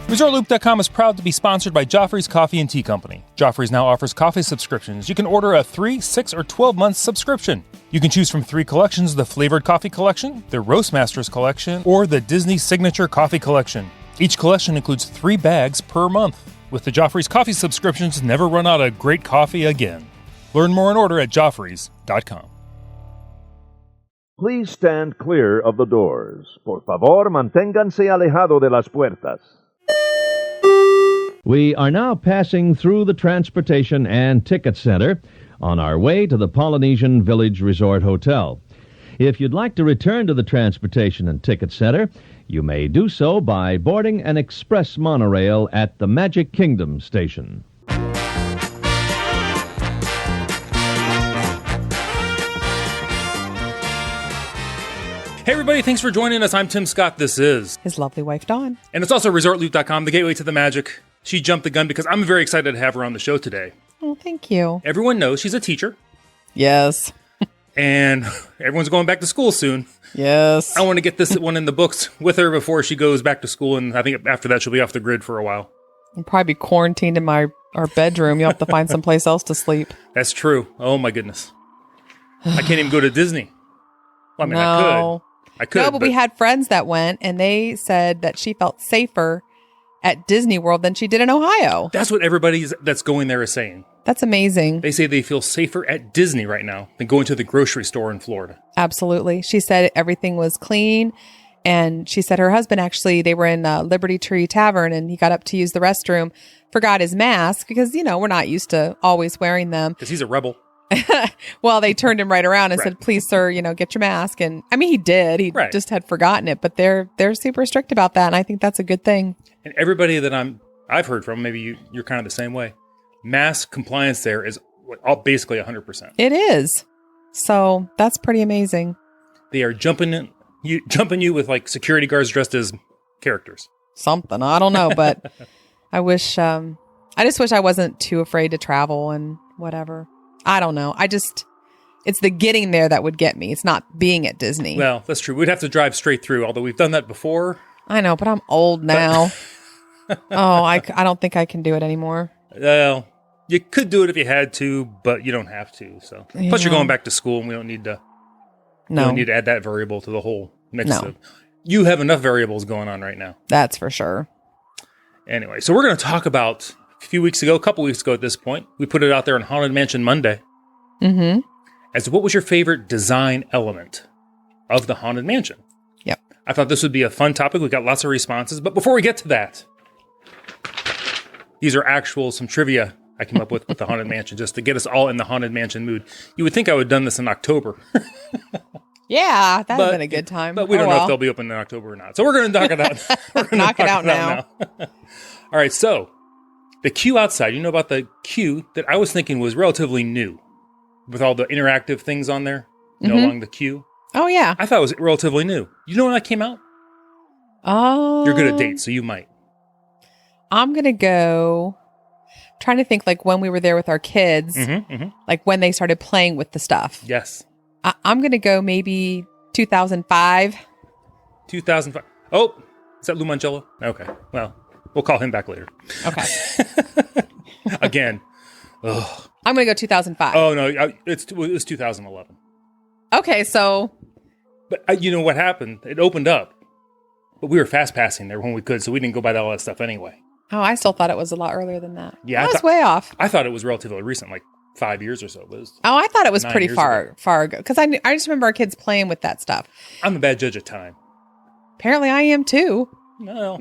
ResortLoop.com is proud to be sponsored by Joffrey's Coffee and Tea Company. Joffrey's now offers coffee subscriptions. You can order a 3, 6, or 12-month subscription. You can choose from 3 collections, the Flavored Coffee Collection, the Roastmasters Collection, or the Disney Signature Coffee Collection. Each collection includes 3 bags per month. With the Joffrey's Coffee subscriptions, never run out of great coffee again. Learn more and order at Joffreys.com. Please stand clear of the doors. Por favor, manténganse alejado de las puertas. We are now passing through the Transportation and Ticket Center on our way to the Polynesian Village Resort Hotel. If you'd like to return to the Transportation and Ticket Center, you may do so by boarding an express monorail at the Magic Kingdom station. Hey everybody, thanks for joining us. I'm Tim Scott. This is his lovely wife, Dawn. And it's also ResortLoop.com, the gateway to the magic. She jumped the gun because I'm very excited to have her on the show today. Oh, thank you. Everyone knows she's a teacher. Yes. And everyone's going back to school soon. Yes. I want to get this one in the books with her before she goes back to school, and I think after that she'll be off the grid for a while. I'll probably be quarantined in our bedroom. You'll have to find someplace else to sleep. That's true. Oh my goodness. I can't even go to Disney. Well, I mean, no. I could. No, but we had friends that went, and they said that she felt safer at Disney World than she did in Ohio. That's what everybody that's going there is saying. That's amazing. They say they feel safer at Disney right now than going to the grocery store in Florida. Absolutely. She said everything was clean. And she said her husband actually, they were in Liberty Tree Tavern, and he got up to use the restroom, forgot his mask because, we're not used to always wearing them. Because he's a rebel. Well, they turned him right around and said, please, sir, get your mask. And I mean, he did. He just had forgotten it. But they're super strict about that. And I think that's a good thing. And everybody that I've heard from, maybe you're kind of the same way. Mask compliance there is basically 100%. It is. So that's pretty amazing. They are jumping you with like security guards dressed as characters. Something. I don't know. But I just wish I wasn't too afraid to travel and whatever. I don't know. It's the getting there that would get me. It's not being at Disney. Well, that's true. We'd have to drive straight through, although we've done that before. I know, but I'm old now. I don't think I can do it anymore. Well, you could do it if you had to, but you don't have to. So, yeah. Plus, you're going back to school, and we don't need to. No, we don't need to add that variable to the whole mix. No. You have enough variables going on right now. That's for sure. Anyway, so we're going to talk about a couple weeks ago at this point, we put it out there on Haunted Mansion Monday. Mm-hmm. As to what was your favorite design element of the Haunted Mansion? Yep. I thought this would be a fun topic. We got lots of responses. But before we get to that, these are some trivia I came up with the Haunted Mansion, just to get us all in the Haunted Mansion mood. You would think I would have done this in October. Yeah, that would have been a good time. But we don't know if they'll be open in October or not. So we're going to knock it out. We're going to knock it out now. All right, so the queue outside, about the queue that I was thinking was relatively new with all the interactive things on there, along the queue. Oh, yeah. I thought it was relatively new. You know when that came out? Oh. You're good at dates, so you might. I'm going to go, trying to think like when we were there with our kids, like when they started playing with the stuff. Yes. I'm going to go maybe 2005. 2005. Oh, is that Lou Mangello? Okay. Well, we'll call him back later. Okay. Again. Ugh. I'm going to go 2005. Oh, no. It was 2011. Okay, so. But you know what happened? It opened up. But we were fast passing there when we could, so we didn't go by all that stuff anyway. Oh, I still thought it was a lot earlier than that. Yeah. I was way off. I thought it was relatively recent, like 5 years or so. I thought it was pretty far ago. Because I just remember our kids playing with that stuff. I'm a bad judge of time. Apparently I am too. No.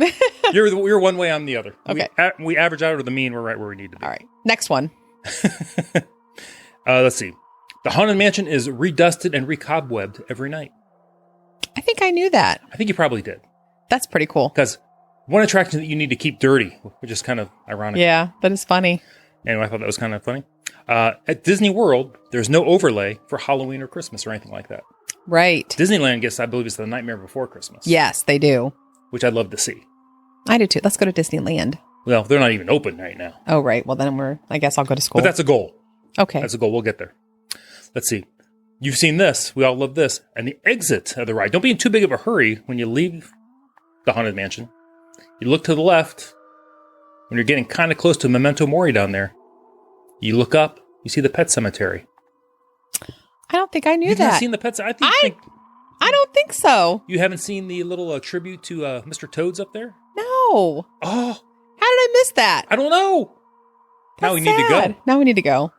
You're one way, I'm the other. Okay. We average out of the mean, we're right where we need to be. All right. Next one. Let's see. The Haunted Mansion is redusted and recobwebbed every night. I think I knew that. I think you probably did. That's pretty cool. Because one attraction that you need to keep dirty, which is kind of ironic. Yeah, that is funny. Anyway, I thought that was kind of funny. At Disney World, there's no overlay for Halloween or Christmas or anything like that. Right. Disneyland gets, I believe, it's the Nightmare Before Christmas. Yes, they do. Which I'd love to see. I do too. Let's go to Disneyland. Well, they're not even open right now. Oh, right. Well, then I guess I'll go to school. But that's a goal. Okay. That's a goal. We'll get there. Let's see. You've seen this. We all love this. And the exit of the ride. Don't be in too big of a hurry when you leave the Haunted Mansion. You look to the left, when you're getting kind of close to Memento Mori down there, you look up, you see the pet cemetery. I don't think I knew You've that. not seen the pets? I don't think so. You haven't seen the little tribute to Mr. Toads up there? No. Oh, How did I miss that? I don't know. Now we need to go. Now we need to go.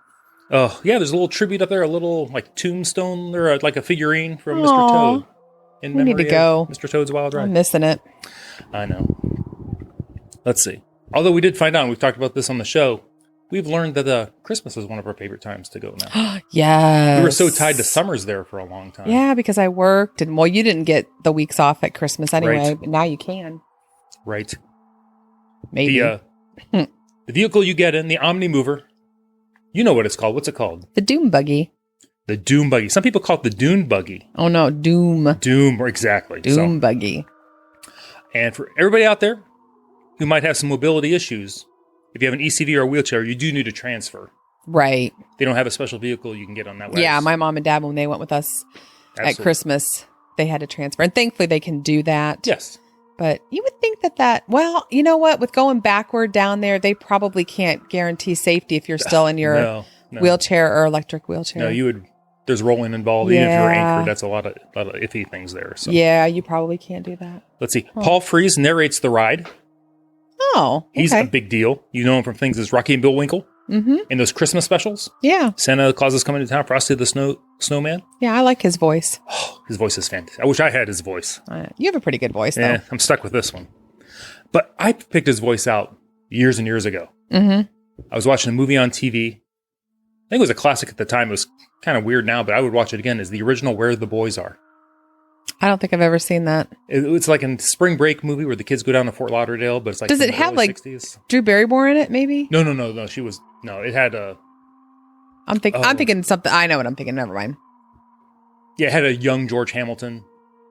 Oh, yeah, there's a little tribute up there, a little like tombstone or like a figurine from Mr. Aw. Toad. In We need memory to go. of Mr. Toad's Wild Ride. I'm missing it. I know. Let's see. Although we did find out, and we've talked about this on the show, we've learned that Christmas is one of our favorite times to go now. Yes. We were so tied to summers there for a long time. Yeah, because I worked and you didn't get the weeks off at Christmas anyway, Right. but now you can. Right. Maybe. The vehicle you get in, the Omni Mover, you know what it's called. What's it called? The Doom Buggy. The Doom Buggy. Some people call it the Dune Buggy. Oh no, Doom. Doom, exactly. Doom Buggy. And for everybody out there who might have some mobility issues, if you have an ECV or a wheelchair, you do need a transfer. Right. They don't have a special vehicle you can get on that way. Yeah, my mom and dad, when they went with us Absolutely. at Christmas, they had to transfer. And thankfully they can do that. Yes. But you would think well, you know what? With going backward down there, they probably can't guarantee safety if you're still in your No. wheelchair or electric wheelchair. No, you would. There's rolling involved. Even if you're Yeah. anchored, that's a lot of iffy things there. So Yeah, you probably can't do that. let's see. Paul Frees narrates the ride. Oh, okay. He's a big deal. You know him from things as Rocky and Bullwinkle Mm-hmm. and those Christmas specials. Yeah. Santa Claus is coming to town. Frosty the Snowman. Yeah, I like his voice. His voice is fantastic. I wish I had his voice. You have a pretty good voice, though. Yeah, I'm stuck with this one. But I picked his voice out years and years ago. Mm-hmm. I was watching a movie on TV. I think it was a classic at the time. It was kind of weird now, but I would watch it again. Is the original Where the Boys Are. I don't think I've ever seen that. It's like a spring break movie where the kids go down to Fort Lauderdale, but it's like Does from it the have early like 60s. Drew Barrymore in it? Maybe. No. It had a. I'm thinking something. I know what I'm thinking. Never mind. Yeah, it had a young George Hamilton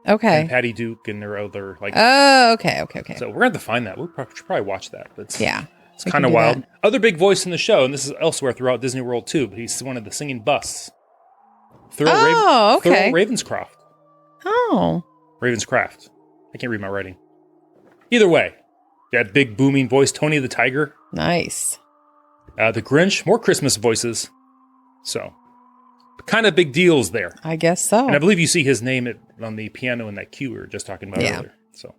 Okay. and Patty Duke and their other like. Oh, okay. So we're going to have to find that. We should probably watch that. But it's Yeah. it's we kind can of do wild. that. Other big voice in the show, and this is elsewhere throughout Disney World too. But he's one of the singing busts. Okay. Thurl Ravenscroft. Oh. Ravenscraft. I can't read my writing. Either way, that big booming voice, Tony the Tiger, Nice. the Grinch, more Christmas voices. So, kind of big deals there. I guess so. And I believe you see his name on the piano in that cue we were just talking about Yeah. earlier. So,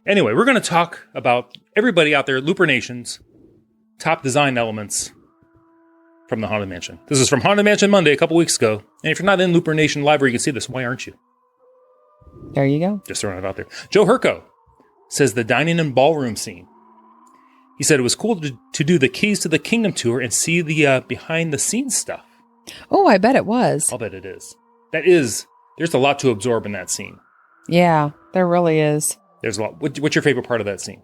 anyway, we're going to talk about everybody out there, Looper Nation's top design elements from the Haunted Mansion. This is from Haunted Mansion Monday a couple weeks ago. And if you're not in Looper Nation Live where you can see this, why aren't you? There you go. Just throwing it out there. Joe Herco says the dining and ballroom scene. He said it was cool to do the Keys to the Kingdom tour and see the behind the scenes stuff. Oh, I bet it was. I'll bet it is. There's a lot to absorb in that scene. Yeah, there really is. There's a lot. What's your favorite part of that scene?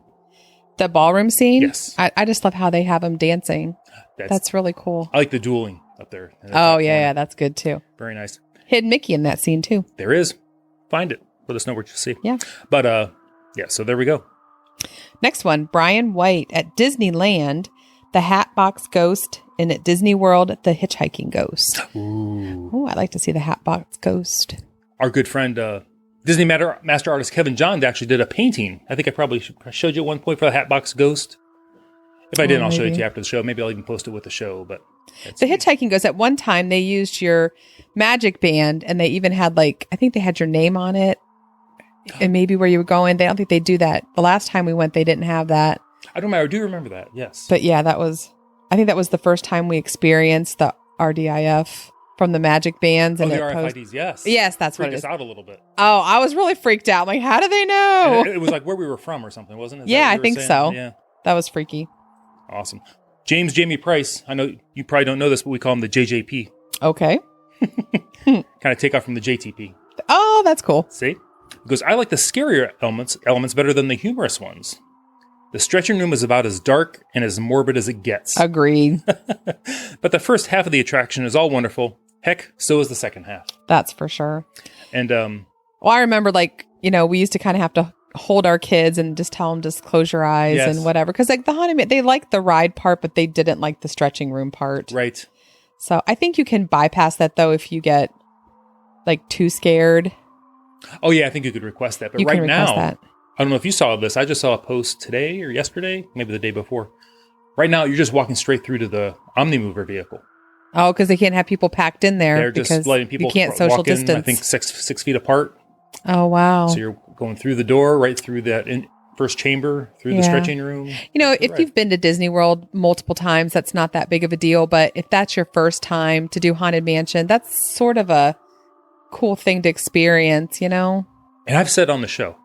The ballroom scene? Yes. I just love how they have them dancing. That's really cool. I like the dueling up there. Oh, yeah, that's good too. Very nice. Hidden Mickey in that scene too. There is. Find it. Let us know what you see. Yeah. But, yeah, so there we go. Next one, Brian White at Disneyland, the Hatbox Ghost, and at Disney World, the Hitchhiking Ghost. Ooh. Oh, I'd like to see the Hatbox Ghost. Our good friend, Disney master artist Kevin John actually did a painting. I think I probably showed you at one point for the Hatbox Ghost. If I didn't, I'll show it to you after the show. Maybe I'll even post it with the show. But the Hitchhiking Ghost, at one time, they used your magic band, and they even had I think they had your name on it. And maybe where you were going. They don't think they do that. The last time we went, they didn't have that. I don't know. I do remember that. Yes. But yeah, I think that was the first time we experienced the RDIF from the magic bands. And the RFIDs, yes. Yes, that's what it Freaked is. us out a little bit. Oh, I was really freaked out. I'm like, how do they know? And it was like where we were from or something, wasn't it? Yeah, I think so. Yeah. That was freaky. Awesome. Jamie Price. I know you probably don't know this, but we call him the JJP. Okay. Kind of take off from the JTP. Oh, that's cool. See? Because I like the scarier elements better than the humorous ones. The stretching room is about as dark and as morbid as it gets. Agreed. But the first half of the attraction is all wonderful. Heck, so is the second half. That's for sure. And well, I remember we used to kind of have to hold our kids and just tell them just close your eyes Yes. and whatever. Because the Haunted, they liked the ride part, but they didn't like the stretching room part. right. So I think you can bypass that though if you get too scared. Oh yeah, I think you could request that. But You right can request now, that. I don't know if you saw this. I just saw a post today or yesterday, maybe the day before. Right now, you're just walking straight through to the Omnimover vehicle. Oh, because they can't have people packed in there. They're just letting people you can't social walk in, distance. I think 6 feet apart. Oh, wow. So you're going through the door, right through that first chamber, through the stretching room. You know, if you've been to Disney World multiple times, that's not that big of a deal. But if that's your first time to do Haunted Mansion, that's sort of a cool thing to experience, you know? And I've said on the show,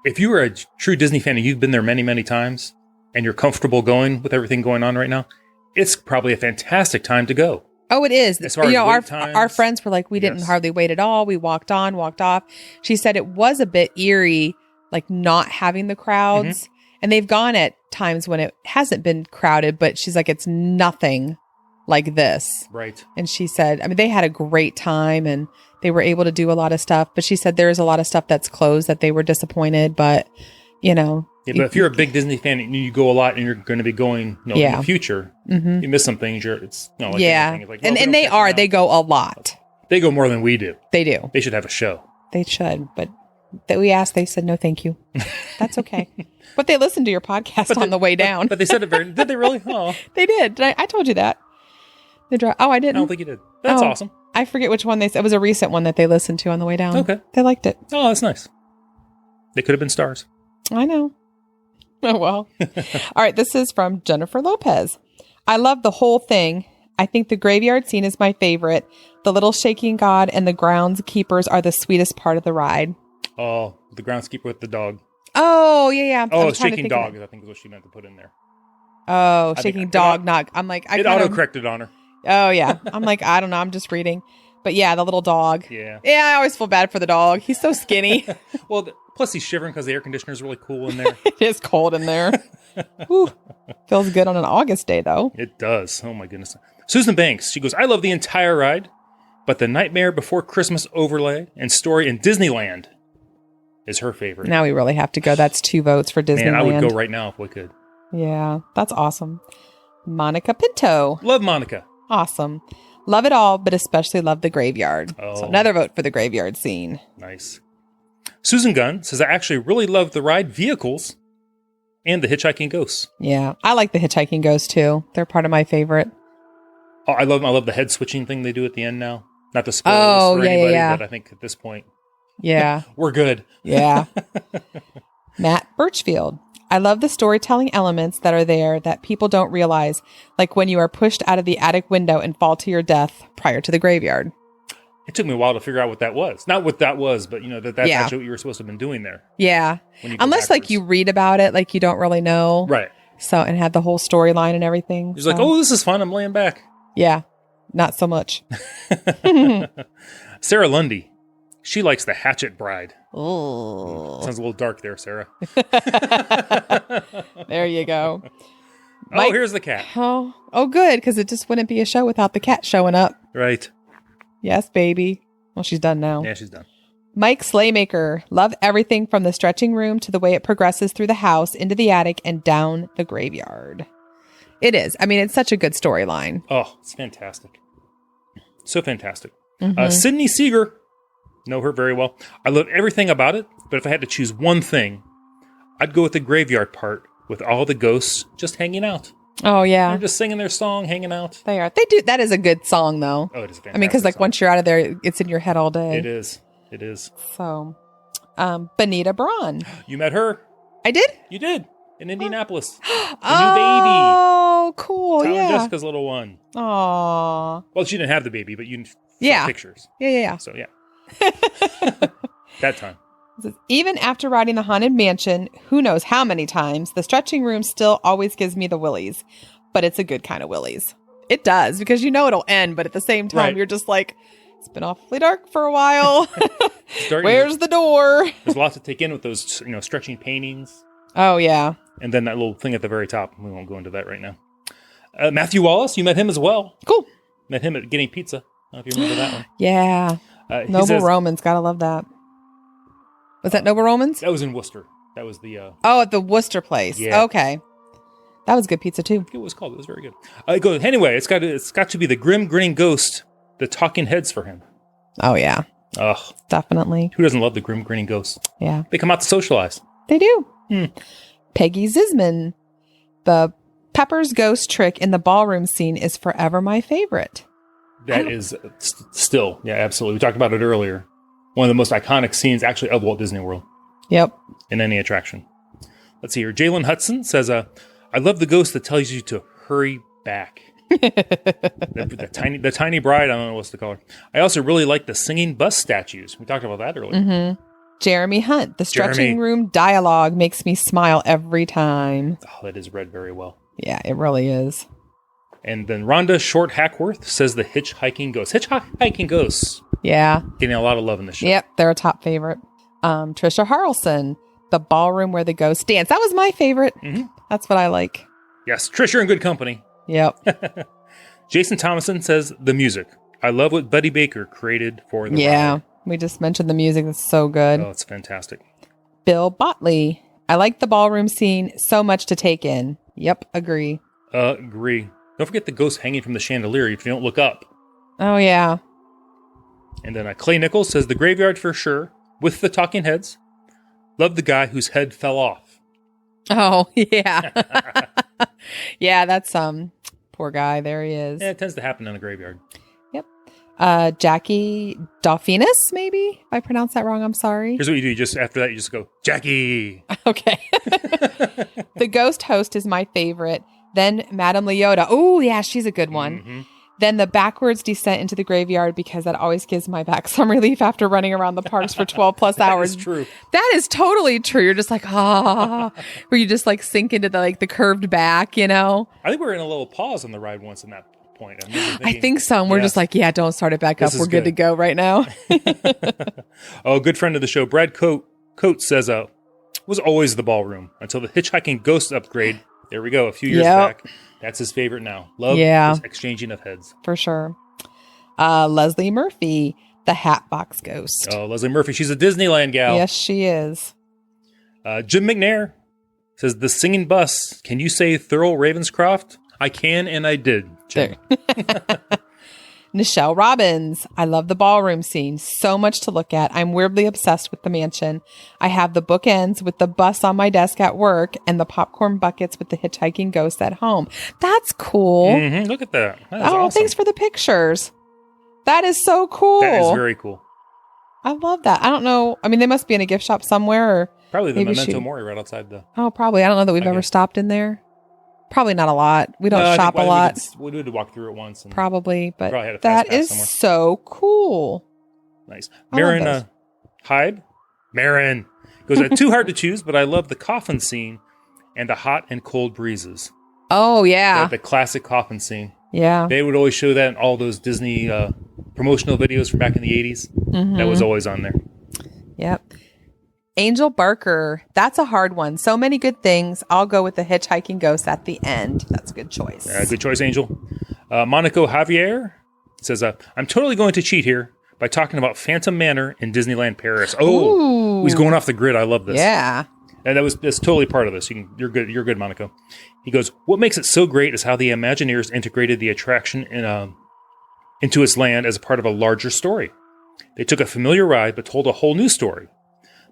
if you are a true Disney fan and you've been there many, many times and you're comfortable going with everything going on right now, it's probably a fantastic time to go. Oh, it is. As far as our friends were like, we didn't hardly wait at all. We walked on, walked off. She said it was a bit eerie, like not having the crowds. Mm-hmm. And they've gone at times when it hasn't been crowded, but she's like, it's nothing like this. Right. And she said, I mean, they had a great time and they were able to do a lot of stuff. But she said there's a lot of stuff that's closed that they were disappointed. But, you know. Yeah, but if you're a big Disney fan and you go a lot and you're going to be going in the future, you miss some things. It's like anything. It's like, well, and they go a lot. They go more than we do. They do. They should have a show. They should, but that we asked, they said no, thank you. That's okay. But they listened to your podcast on the way down. But they said it very. Did they really? Oh, they did. I told you that. I didn't. I don't think you did. That's awesome. I forget which one they said. It was a recent one that they listened to on the way down. Okay, they liked it. Oh, that's nice. They could have been stars. I know. Oh, well. All right. This is from Jennifer Lopez. I love the whole thing. I think the graveyard scene is my favorite. The little shaking god and the groundskeepers are the sweetest part of the ride. Oh, the groundskeeper with the dog. Oh, yeah. Oh, shaking dog, I think is what she meant to put in there. Oh, shaking dog. I'm like, it auto-corrected on her. Oh, yeah. I'm like, I don't know. I'm just reading. But yeah, the little dog. Yeah. Yeah, I always feel bad for the dog. He's so skinny. Well, plus he's shivering because the air conditioner is really cool in there. It is cold in there. Whew. Feels good on an August day, though. It does. Oh, my goodness. Susan Banks, she goes, I love the entire ride, but the Nightmare Before Christmas overlay and story in Disneyland is her favorite. Now we really have to go. That's 2 votes for Disneyland. Man, I would go right now if we could. Yeah, that's awesome. Monica Pinto. Love Monica. Awesome. Love it all, but especially love the graveyard. Oh. So another vote for the graveyard scene. Nice. Susan Gunn says, I actually really love the ride vehicles and the hitchhiking ghosts. Yeah, I like the hitchhiking ghosts too. They're part of my favorite. Oh, I love the head switching thing they do at the end now. Not to spoil this for anybody, but I think at this point, yeah, we're good. Yeah. Matt Birchfield. I love the storytelling elements that are there that people don't realize, like when you are pushed out of the attic window and fall to your death prior to the graveyard. It took me a while to figure out what that was. Not what that was, but that's actually what you were supposed to have been doing there. Yeah. Unless like you read about it, like you don't really know. Right. So, and had the whole storyline and everything. He's like, oh, this is fun. I'm laying back. Yeah. Not so much. Sarah Lundy. She likes the Hatchet Bride. Oh. Sounds a little dark there, Sarah. There you go. Oh, here's the cat. Oh, good, because it just wouldn't be a show without the cat showing up. Right. Yes, baby. Well, she's done now. Yeah, she's done. Mike Slaymaker. Love everything from the stretching room to the way it progresses through the house, into the attic, and down the graveyard. It is. I mean, it's such a good storyline. Oh, it's fantastic. So fantastic. Mm-hmm. Sydney Seeger. Know her very well. I love everything about it, but if I had to choose one thing, I'd go with the graveyard part with all the ghosts just hanging out. Oh, yeah. They're just singing their song, hanging out. They are. They do. That is a good song, though. Oh, it is a fantastic I mean, because like song. once you're out of there, it's in your head all day. It is. It is. So, Benita Braun. You met her. I did? You did. In Indianapolis. The new baby. Oh, cool. Tyler yeah. Jessica's little one. Aw. Well, she didn't have the baby, but you saw pictures. Yeah. So, yeah. That time. Even after riding the Haunted Mansion, who knows how many times, the stretching room still always gives me the willies. But it's a good kind of willies. It does, because you know it'll end, but at the same time, you're just like, it's been awfully dark for a while. Where's the door? There's a lot to take in with those, stretching paintings. Oh, yeah. And then that little thing at the very top. We won't go into that right now. Matthew Wallace, you met him as well. Cool. Met him at Getting Pizza. I don't know if you remember that one. Yeah. Noble Romans. Gotta love that. Was that Noble Romans? That was in Worcester. That was the... at the Worcester place. Yeah. Okay. That was good pizza, too. It was called. It was very good. Anyway, it's got to be the grim grinning ghost, the talking heads for him. Oh, yeah. Ugh. Definitely. Who doesn't love the grim grinning ghosts? Yeah. They come out to socialize. They do. Peggy Zisman. The Pepper's ghost trick in the ballroom scene is forever my favorite. That is still, yeah, absolutely. We talked about it earlier. One of the most iconic scenes, actually, of Walt Disney World. Yep. In any attraction. Let's see here. Jalen Hudson says, I love the ghost that tells you to hurry back. the tiny bride, I don't know what's to call her. I also really like the singing bus statues. We talked about that earlier. Mm-hmm. Jeremy Hunt, the stretching room dialogue makes me smile every time. Oh, that is read very well. Yeah, it really is. And then Rhonda Short Hackworth says the hitchhiking ghost. Hitchhiking ghosts. Yeah. Getting a lot of love in this show. Yep, they're a top favorite. Trisha Harrelson, the ballroom where the ghosts dance. That was my favorite. Mm-hmm. That's what I like. Yes, Trish, you're in good company. Yep. Jason Thomason says the music. I love what Buddy Baker created for the ride. We just mentioned the music. It's so good. Oh, it's fantastic. Bill Botley. I like the ballroom scene. So much to take in. Yep, agree. Agree. Don't forget the ghost hanging from the chandelier if you don't look up. Oh, yeah. And then Clay Nichols says the graveyard for sure, with the talking heads. Love the guy whose head fell off. Oh, yeah. Yeah, that's poor guy. There he is. Yeah, it tends to happen in a graveyard. Yep. Jackie Dolphinus, maybe? If I pronounce that wrong, I'm sorry. Here's what you do. Just after that, you just go, Jackie. Okay. The ghost host is my favorite. Then Madame Leota. Oh, yeah, she's a good one. Mm-hmm. Then the backwards descent into the graveyard, because that always gives my back some relief after running around the parks for 12 plus hours. That is true. That is totally true. You're just like, where you just like sink into the curved back, you know? I think we were in a little pause on the ride once in that point. I think so. And we're just like, yeah, don't start it back up. We're good to go right now. Oh, good friend of the show, Brad Coates says, was always the ballroom until the hitchhiking ghost upgrade. There we go. A few years back. That's his favorite now. Love this exchanging of heads. For sure. Leslie Murphy, the Hatbox Ghost. Oh, Leslie Murphy. She's a Disneyland gal. Yes, she is. Jim McNair says, the singing bus. Can you say Thurl Ravenscroft? I can, and I did. Jim. Nichelle Robbins. I love the ballroom scene. So much to look at. I'm weirdly obsessed with the mansion. I have the bookends with the bus on my desk at work and the popcorn buckets with the hitchhiking ghosts at home. That's cool. Mm-hmm. Look at that. That is awesome. Thanks for the pictures. That is so cool. That is very cool. I love that. I don't know. I mean, they must be in a gift shop somewhere. Or probably the Memento Mori right outside the... Oh, probably. I don't know that we've ever stopped in there. Probably not a lot. We don't shop a lot. We did walk through it once. And probably, but that is so cool. Nice. Marin Hyde. Marin goes, too hard to choose, but I love the coffin scene and the hot and cold breezes. Oh, yeah. The classic coffin scene. Yeah. They would always show that in all those Disney promotional videos from back in the 80s. Mm-hmm. That was always on there. Yep. Angel Barker. That's a hard one. So many good things. I'll go with the hitchhiking ghost at the end. That's a good choice. Good choice, Angel. Monaco Javier says, I'm totally going to cheat here by talking about Phantom Manor in Disneyland Paris. Oh, he's going off the grid. I love this. Yeah. And that's totally part of this. You're good, Monaco. He goes, what makes it so great is how the Imagineers integrated the attraction into its land as a part of a larger story. They took a familiar ride, but told a whole new story.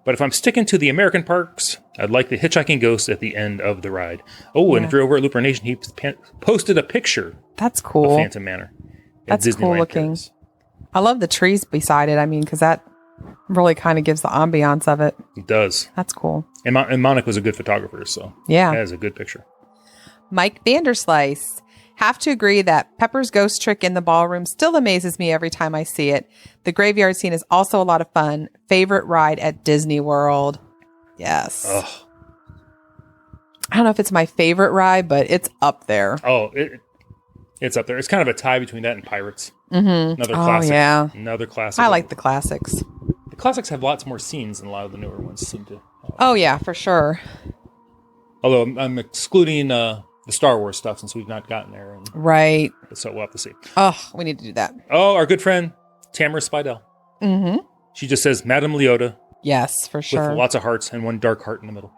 But if I'm sticking to the American parks, I'd like the hitchhiking ghost at the end of the ride. Oh, and if you're over at Looper Nation, he posted a picture. That's cool. Of Phantom Manor. That's Disneyland cool looking. Paris. I love the trees beside it. I mean, because that really kind of gives the ambiance of it. It does. That's cool. And Monica's a good photographer, so yeah, that is a good picture. Mike Vanderslice. Have to agree that Pepper's ghost trick in the ballroom still amazes me every time I see it. The graveyard scene is also a lot of fun. Favorite ride at Disney World. Yes. Ugh. I don't know if it's my favorite ride, but it's up there. Oh, it's up there. It's kind of a tie between that and Pirates. Mm-hmm. Another classic. Oh, yeah. Another classic. I like the classics. The classics have lots more scenes than a lot of the newer ones seem to. Oh, yeah, for sure. Although I'm excluding the Star Wars stuff since we've not gotten there. Right. So we'll have to see. Oh, we need to do that. Oh, our good friend, Tamara Spidell. Mm-hmm. She just says, Madame Leota. Yes, for sure. With lots of hearts and one dark heart in the middle.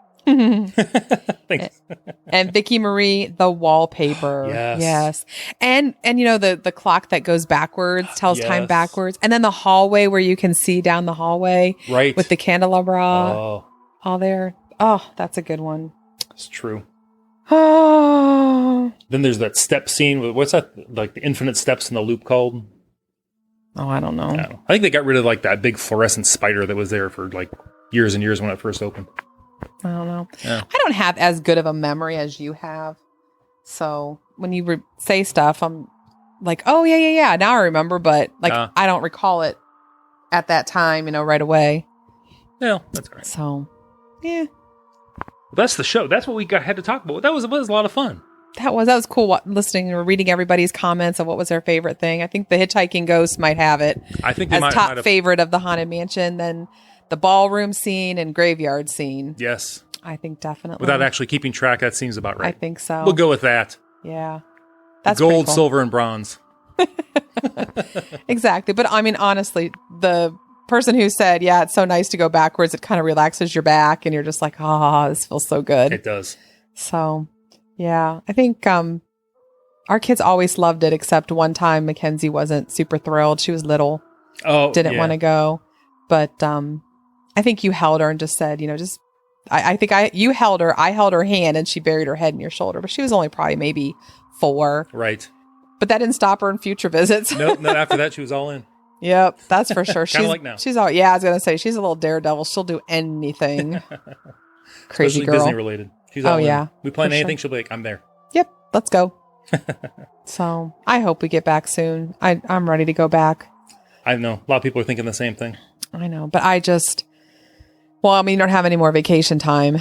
Thanks. And Vicky Marie, the wallpaper. Yes. And you know, the clock that goes backwards, tells time backwards. And then the hallway where you can see down the hallway. Right. With the candelabra. All there. Oh, that's a good one. It's true. Oh, Then there's that step scene. What's that? Like the infinite steps in the loop called? I don't know. I think they got rid of like that big fluorescent spider that was there for like years and years when it first opened. I don't know. Yeah. I don't have as good of a memory as you have. So when you say stuff, I'm like, oh, yeah. Now I remember, but like I don't recall it at that time, right away. Yeah, that's all right. So, yeah. That's the show. That's what we had to talk about. That was a lot of fun. That was cool listening or reading everybody's comments of what was their favorite thing. I think the hitchhiking ghost might have it. I think they as might top have favorite of the Haunted Mansion, then the ballroom scene and graveyard scene. Yes. I think definitely. Without actually keeping track, that seems about right. I think so. We'll go with that. Yeah. That's gold, cool. silver, and bronze. Exactly. But I mean, honestly, the person who said, yeah, it's so nice to go backwards, it kind of relaxes your back and you're just like, this feels so good. It does. So, yeah, I think our kids always loved it, except one time Mackenzie wasn't super thrilled. She was little. Didn't want to go. But I think you held her and just said, you held her. I held her hand and she buried her head in your shoulder. But she was only probably maybe 4. Right. But that didn't stop her in future visits. No, after that, she was all in. Yep, that's for sure. Kind of like now. She's all, I was going to say, she's a little daredevil. She'll do anything. Crazy Especially girl. Disney related. She's all in. Yeah. We plan for anything, sure. she'll be like, I'm there. Yep, let's go. So I hope we get back soon. I'm ready to go back. I know. A lot of people are thinking the same thing. I know, but you don't have any more vacation time,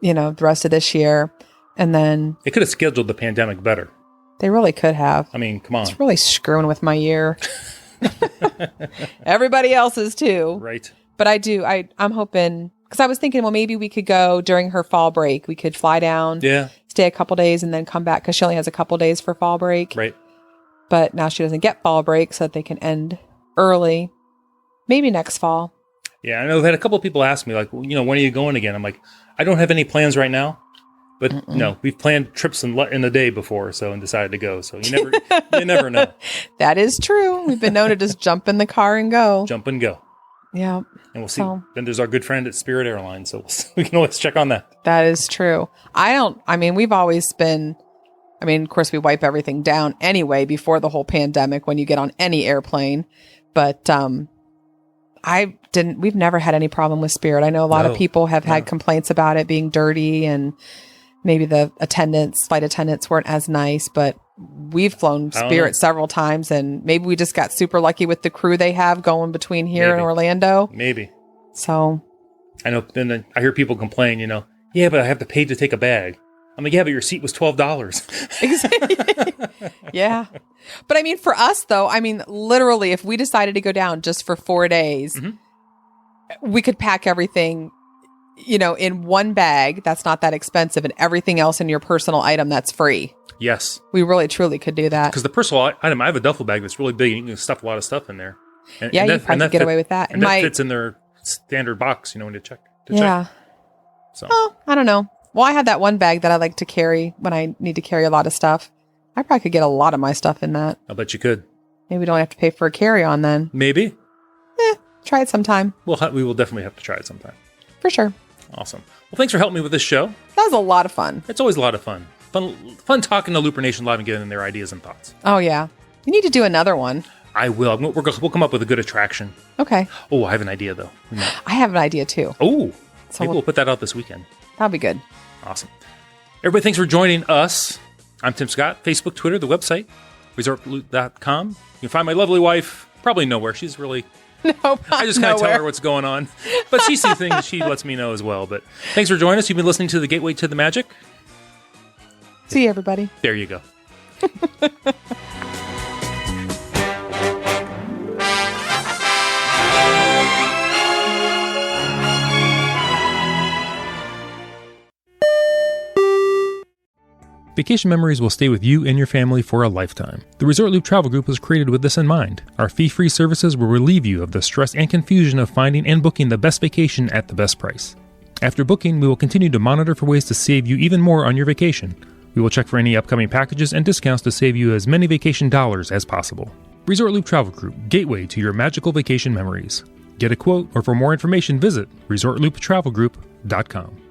the rest of this year. And then They could have scheduled the pandemic better. they really could have. I mean, come on. It's really screwing with my year. Everybody else's too. Right. But I'm hoping, because I was thinking, well, maybe we could go during her fall break. We could fly down, stay a couple days, and then come back, because she only has a couple days for fall break. Right. But now she doesn't get fall break, so that they can end early. Maybe next fall. Yeah, I know. I've had a couple of people ask me, like, when are you going again? I'm like, I don't have any plans right now. But no, we've planned trips in the day before, and decided to go. So you never know. That is true. We've been known to just jump in the car and go. Jump and go. Yeah. And we'll see. Then there's our good friend at Spirit Airlines, so we can always check on that. That is true. We've always been, of course, we wipe everything down anyway before the whole pandemic when you get on any airplane. But we've never had any problem with Spirit. I know a lot of people have had complaints about it being dirty and maybe the flight attendants weren't as nice, but we've flown Spirit several times, and maybe we just got super lucky with the crew they have going between here and Orlando. Maybe. So I know. Then I hear people complain, yeah, but I have to pay to take a bag. I'm like, yeah, but your seat was $12. Yeah. But for us though, literally, if we decided to go down just for 4 days, we could pack everything, in one bag. That's not that expensive, and everything else in your personal item that's free. Yes. We really, truly could do that. Because the personal item, I have a duffel bag that's really big, and you can stuff a lot of stuff in there. And, you probably get away with that. And that fits in their standard box, when you check. Yeah. So. Oh, I don't know. Well, I have that one bag that I like to carry when I need to carry a lot of stuff. I probably could get a lot of my stuff in that. I bet you could. Maybe we don't have to pay for a carry-on then. Maybe. Try it sometime. We will definitely have to try it sometime. For sure. Awesome. Well, thanks for helping me with this show. That was a lot of fun. It's always a lot of fun. Fun talking to Looper Nation Live and getting their ideas and thoughts. Oh, yeah. You need to do another one. I will. We'll come up with a good attraction. Okay. Oh, I have an idea, though. I have an idea, too. Oh, so maybe we'll put that out this weekend. That'll be good. Awesome. Everybody, thanks for joining us. I'm Tim Scott. Facebook, Twitter, the website, ResortLoop.com. You can find my lovely wife probably nowhere. She's really... Nope, I just kind of tell her what's going on. But she sees things. She lets me know as well. But thanks for joining us. You've been listening to The Gateway to the Magic. See you, everybody. There you go. Vacation memories will stay with you and your family for a lifetime. The Resort Loop Travel Group was created with this in mind. Our fee-free services will relieve you of the stress and confusion of finding and booking the best vacation at the best price. After booking, we will continue to monitor for ways to save you even more on your vacation. We will check for any upcoming packages and discounts to save you as many vacation dollars as possible. Resort Loop Travel Group, gateway to your magical vacation memories. Get a quote, or for more information, visit ResortLoopTravelGroup.com.